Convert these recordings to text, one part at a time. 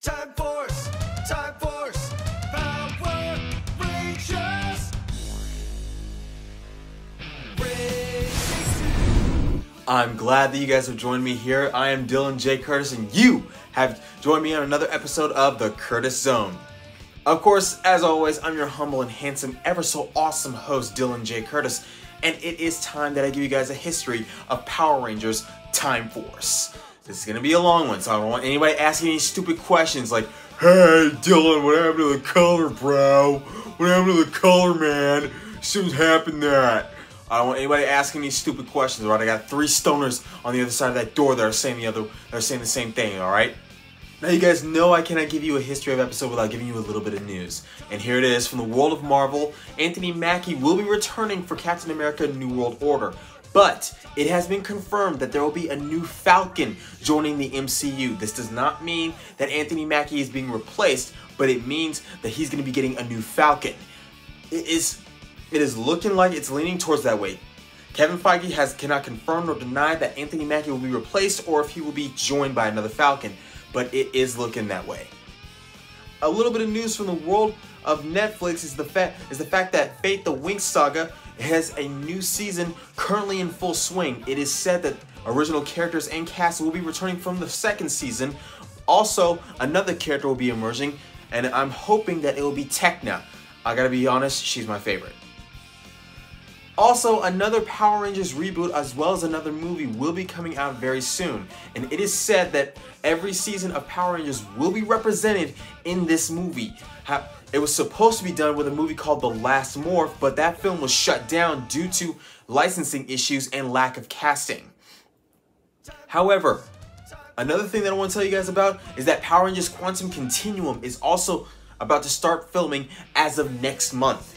Time Force! Time Force! Power Rangers! I'm glad that you guys have joined me here. I am Dylan J. Curtis, and you have joined me on another episode of The Curtis Zone. Of course, as always, I'm your humble and handsome, ever so awesome host, Dylan J. Curtis, and it is time that I give you guys a history of Power Rangers Time Force. This is going to be a long one, so I don't want anybody asking any stupid questions like, "Hey, Dylan, what happened to the color, bro? What happened to the color, man? Shouldn't happen that." I don't want anybody asking me stupid questions, alright? I got 3 stoners on the other side of that door that are saying the same thing, alright? Now you guys know I cannot give you a history of episode without giving you a little bit of news. And here it is from the world of Marvel. Anthony Mackie will be returning for Captain America New World Order. But it has been confirmed that there will be a new Falcon joining the MCU. This does not mean that Anthony Mackie is being replaced, but it means that he's going to be getting a new Falcon. It is looking like it's leaning towards that way. Kevin Feige cannot confirm nor deny that Anthony Mackie will be replaced or if he will be joined by another Falcon, but it is looking that way. A little bit of news from the world of Netflix is the fact that Fate the Winx Saga has a new season currently in full swing. It is said that original characters and cast will be returning from the 2nd season. Also, another character will be emerging, and I'm hoping that it will be Tekna. I gotta be honest, she's my favorite. Also, another Power Rangers reboot as well as another movie will be coming out very soon. And it is said that every season of Power Rangers will be represented in this movie. It was supposed to be done with a movie called The Last Morph, but that film was shut down due to licensing issues and lack of casting. However, another thing that I want to tell you guys about is that Power Rangers Quantum Continuum is also about to start filming as of next month.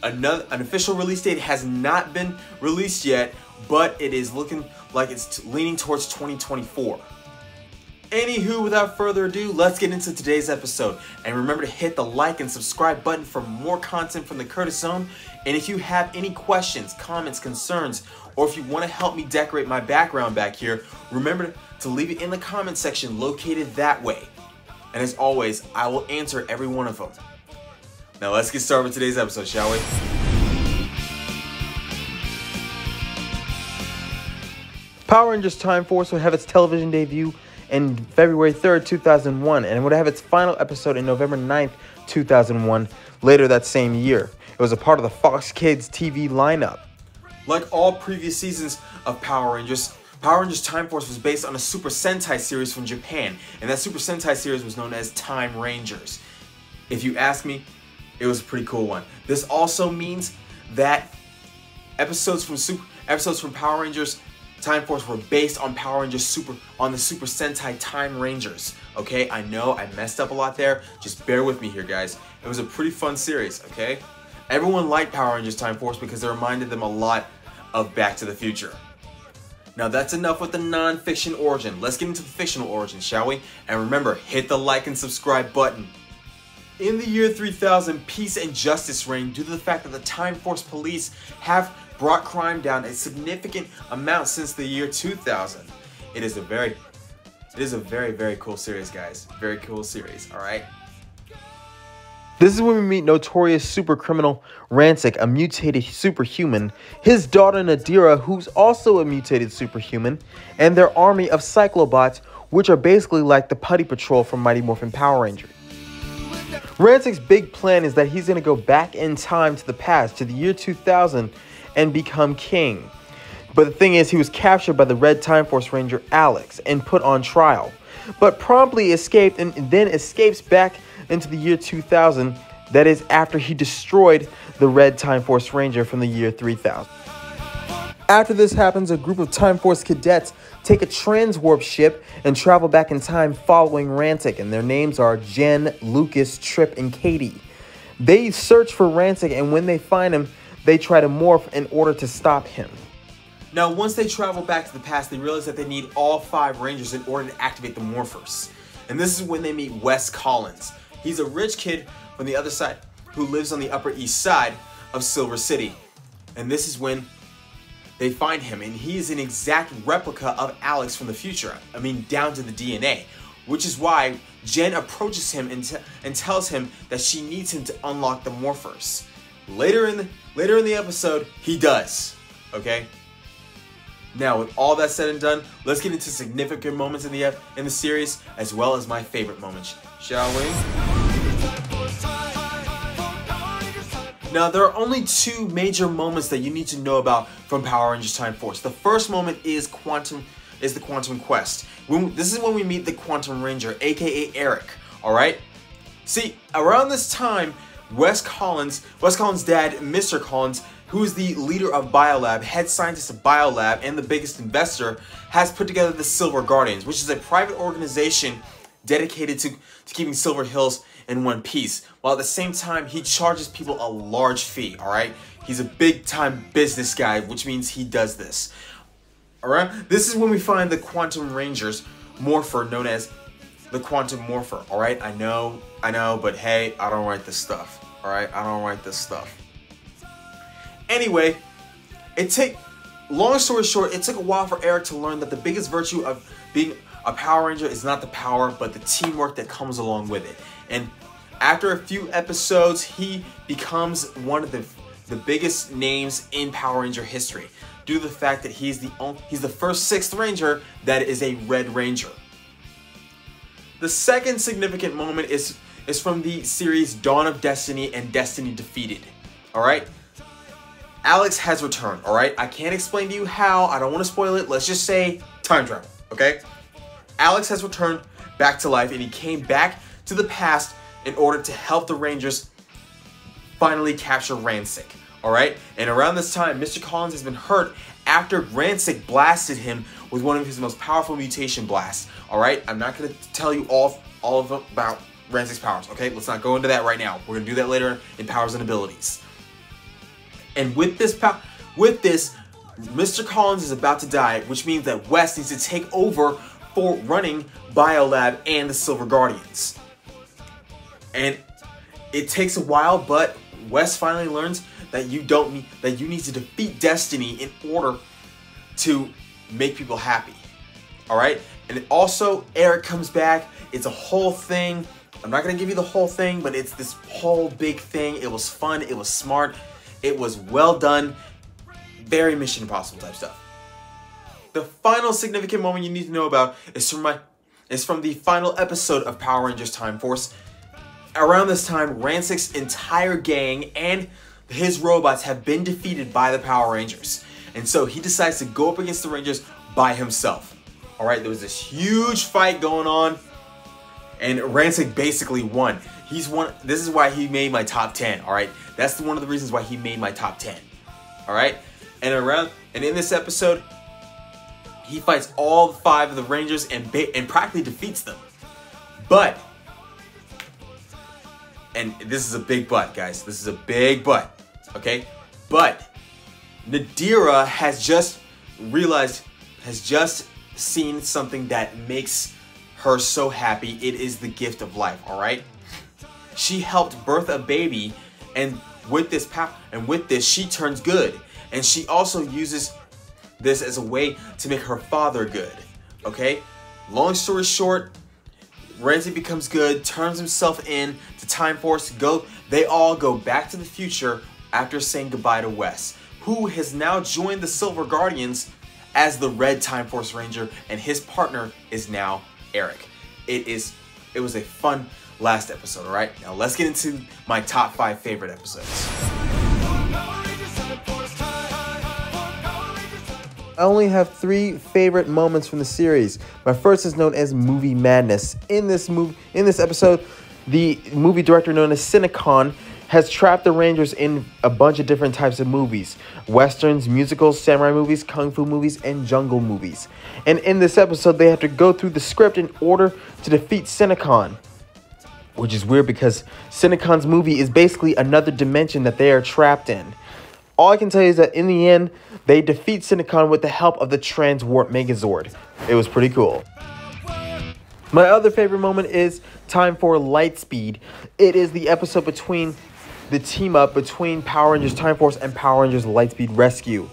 An official release date has not been released yet, but it is looking like it's leaning towards 2024. Anywho, without further ado, let's get into today's episode. And remember to hit the like and subscribe button for more content from the Curtis Zone. And if you have any questions, comments, concerns, or if you want to help me decorate my background back here, remember to leave it in the comment section located that way. And as always, I will answer every one of them. Now let's get started with today's episode, shall we? Power Rangers Time Force would have its television debut in February 3rd, 2001, and it would have its final episode in November 9th, 2001, later that same year. It was a part of the Fox Kids TV lineup. Like all previous seasons of Power Rangers Time Force was based on a Super Sentai series from Japan, and that Super Sentai series was known as Time Rangers. If you ask me, it was a pretty cool one. This also means that episodes from Power Rangers Time Force were based on the Super Sentai Time Rangers. Okay, I know I messed up a lot there. Just bear with me here, guys. It was a pretty fun series, okay? Everyone liked Power Rangers Time Force because it reminded them a lot of Back to the Future. Now that's enough with the non-fiction origin. Let's get into the fictional origin, shall we? And remember, hit the like and subscribe button. In the year 3000, peace and justice reigned due to the fact that the Time Force police have brought crime down a significant amount since the year 2000. It is a very, very cool series, guys. Very cool series, alright? This is when we meet notorious super criminal Rancic, a mutated superhuman, his daughter Nadira, who's also a mutated superhuman, and their army of Cyclobots, which are basically like the Putty Patrol from Mighty Morphin Power Rangers. Rancic's big plan is that he's going to go back in time to the past, to the year 2000, and become king. But the thing is, he was captured by the Red Time Force Ranger Alex and put on trial, but promptly escaped and then escapes back into the year 2000. That is after he destroyed the Red Time Force Ranger from the year 3000. After this happens, a group of Time Force cadets take a transwarp ship and travel back in time following Rancic, and their names are Jen, Lucas, Trip, and Katie. They search for Rancic, and when they find him, they try to morph in order to stop him. Now, once they travel back to the past, they realize that they need all 5 Rangers in order to activate the Morphers. And this is when they meet Wes Collins. He's a rich kid from the other side who lives on the Upper East Side of Silver City. And this is when they find him, and he is an exact replica of Alex from the future. I mean, down to the DNA. which is why Jen approaches him and tells him that she needs him to unlock the Morphers. Later in the episode, he does. Okay. Now, with all that said and done, let's get into significant moments in the series, as well as my favorite moments, shall we? Now, there are only two major moments that you need to know about from Power Rangers Time Force. The first moment is the Quantum Quest. This is when we meet the Quantum Ranger, aka Eric. All right. See, around this time, Wes Collins' dad, Mr. Collins, who is the leader of Biolab, head scientist of Biolab, and the biggest investor, has put together the Silver Guardians, which is a private organization dedicated to keeping Silver Hills in one piece, while at the same time he charges people a large fee. All right, he's a big-time business guy, which means he does this. All right, this is when we find the Quantum Rangers Morpher, known as the Quantum Morpher. All right, I know, but hey, I don't write this stuff. All right, I don't write this stuff. Anyway, long story short, it took a while for Eric to learn that the biggest virtue of being a Power Ranger is not the power, but the teamwork that comes along with it. And after a few episodes, he becomes one of the biggest names in Power Ranger history, due to the fact that he's the first Sixth Ranger that is a Red Ranger. The second significant moment is from the series Dawn of Destiny and Destiny Defeated. All right. Alex has returned, all right? I can't explain to you how. I don't want to spoil it. Let's just say time travel, okay? Alex has returned back to life, and he came back to the past in order to help the Rangers finally capture Ransik, all right? And around this time, Mr. Collins has been hurt after Ransik blasted him with one of his most powerful mutation blasts, all right? I'm not going to tell you all about Ransik's powers, okay? Let's not go into that right now. We're going to do that later in Powers and Abilities. And with this, Mr. Collins is about to die, which means that Wes needs to take over for running Biolab and the Silver Guardians. And it takes a while, but Wes finally learns that you need to defeat Destiny in order to make people happy. All right, and also Eric comes back. It's a whole thing. I'm not gonna give you the whole thing, but it's this whole big thing. It was fun. It was smart. It was well done, very Mission Impossible type stuff. The final significant moment you need to know about is from the final episode of Power Rangers Time Force. Around this time, Ransik's entire gang and his robots have been defeated by the Power Rangers. And so he decides to go up against the Rangers by himself. All right, there was this huge fight going on, and Ransik basically won. This is why he made my top 10, all right? That's one of the reasons why he made my top 10, all right? And in this episode, he fights all 5 of the Rangers and practically defeats them. But, and this is a big but, guys. This is a big but, okay? But Nadira has just seen something that makes her so happy. It is the gift of life, all right? She helped birth a baby, and with this she turns good, and she also uses this as a way to make her father good. Okay, long story short, Ransik becomes good, turns himself in to Time Force. They all go back to the future after saying goodbye to Wes, who has now joined the Silver Guardians as the Red Time Force Ranger, and his partner is now Eric. It was a fun last episode, all right? Now let's get into my top 5 favorite episodes. I only have 3 favorite moments from the series. My first is known as Movie Madness. In this episode, the movie director known as Cinecon has trapped the Rangers in a bunch of different types of movies. Westerns, musicals, samurai movies, kung fu movies, and jungle movies. And in this episode, they have to go through the script in order to defeat Cinecon. Which is weird because Cinecon's movie is basically another dimension that they are trapped in. All I can tell you is that in the end, they defeat Cinecon with the help of the Transwarp Megazord. It was pretty cool. My other favorite moment is Time for Lightspeed. It is the episode between the team up between Power Rangers Time Force and Power Rangers Lightspeed Rescue.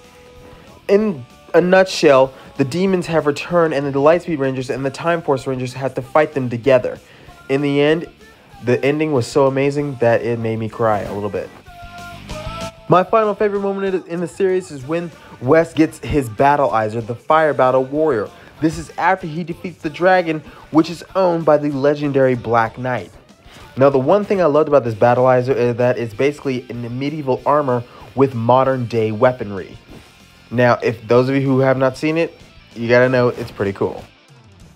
In a nutshell, the demons have returned and the Lightspeed Rangers and the Time Force Rangers have to fight them together. In the end, the ending was so amazing that it made me cry a little bit. My final favorite moment in the series is when Wes gets his Battleizer, the Fire Battle Warrior. This is after he defeats the dragon, which is owned by the legendary Black Knight. Now, the one thing I loved about this Battleizer is that it's basically in medieval armor with modern day weaponry. Now, if those of you who have not seen it, you gotta know it's pretty cool.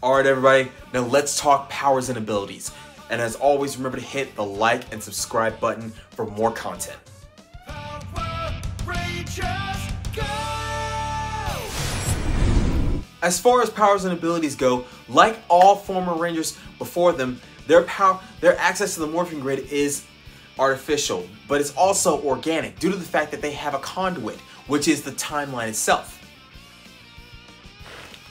Alright everybody, now let's talk powers and abilities. And as always, remember to hit the like and subscribe button for more content. As far as powers and abilities go, like all former Rangers before them, their access to the morphing grid is artificial, but it's also organic due to the fact that they have a conduit, which is the timeline itself.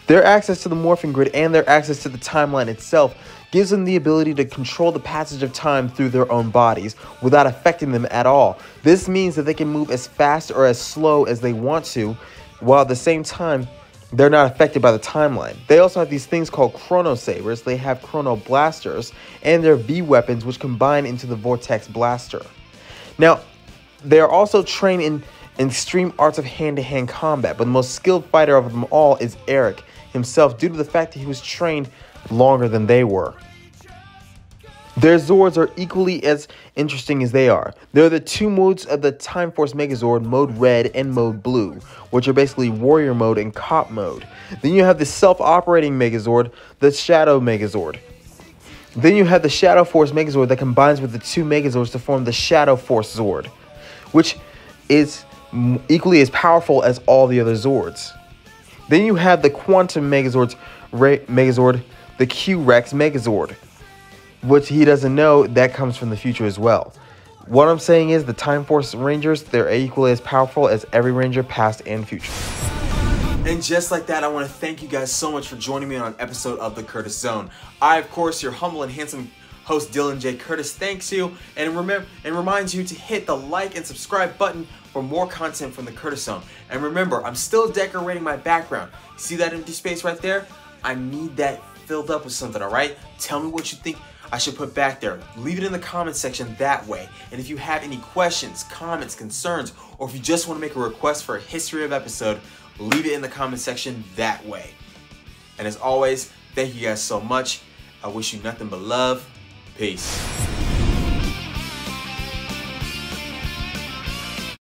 Their access to the morphing grid and their access to the timeline itself gives them the ability to control the passage of time through their own bodies without affecting them at all. This means that they can move as fast or as slow as they want to, while at the same time, they're not affected by the timeline. They also have these things called Chrono Sabers, they have Chrono Blasters, and their V-Weapons which combine into the Vortex Blaster. Now, they are also trained in extreme arts of hand-to-hand combat, but the most skilled fighter of them all is Eric himself due to the fact that he was trained longer than they were. Their Zords are equally as interesting as they are. There are the two modes of the Time Force Megazord, Mode Red and Mode Blue, which are basically Warrior Mode and Cop Mode. Then you have the self-operating Megazord, the Shadow Megazord. Then you have the Shadow Force Megazord that combines with the two Megazords to form the Shadow Force Zord, which is equally as powerful as all the other Zords. Then you have the Quantum Megazord, the Q-Rex Megazord, which he doesn't know that comes from the future as well. What I'm saying is the Time Force Rangers, they're equally as powerful as every Ranger past and future. And just like that, I want to thank you guys so much for joining me on an episode of The Curtis Zone. I, of course, your humble and handsome host Dylan J. Curtis, thanks you and reminds you to hit the like and subscribe button for more content from The Curtis Zone. And remember, I'm still decorating my background. See that empty space right there? I need that filled up with something, alright? Tell me what you think I should put back there. Leave it in the comment section that way. And if you have any questions, comments, concerns, or if you just want to make a request for a history of episode, leave it in the comment section that way. And as always, thank you guys so much. I wish you nothing but love. Peace.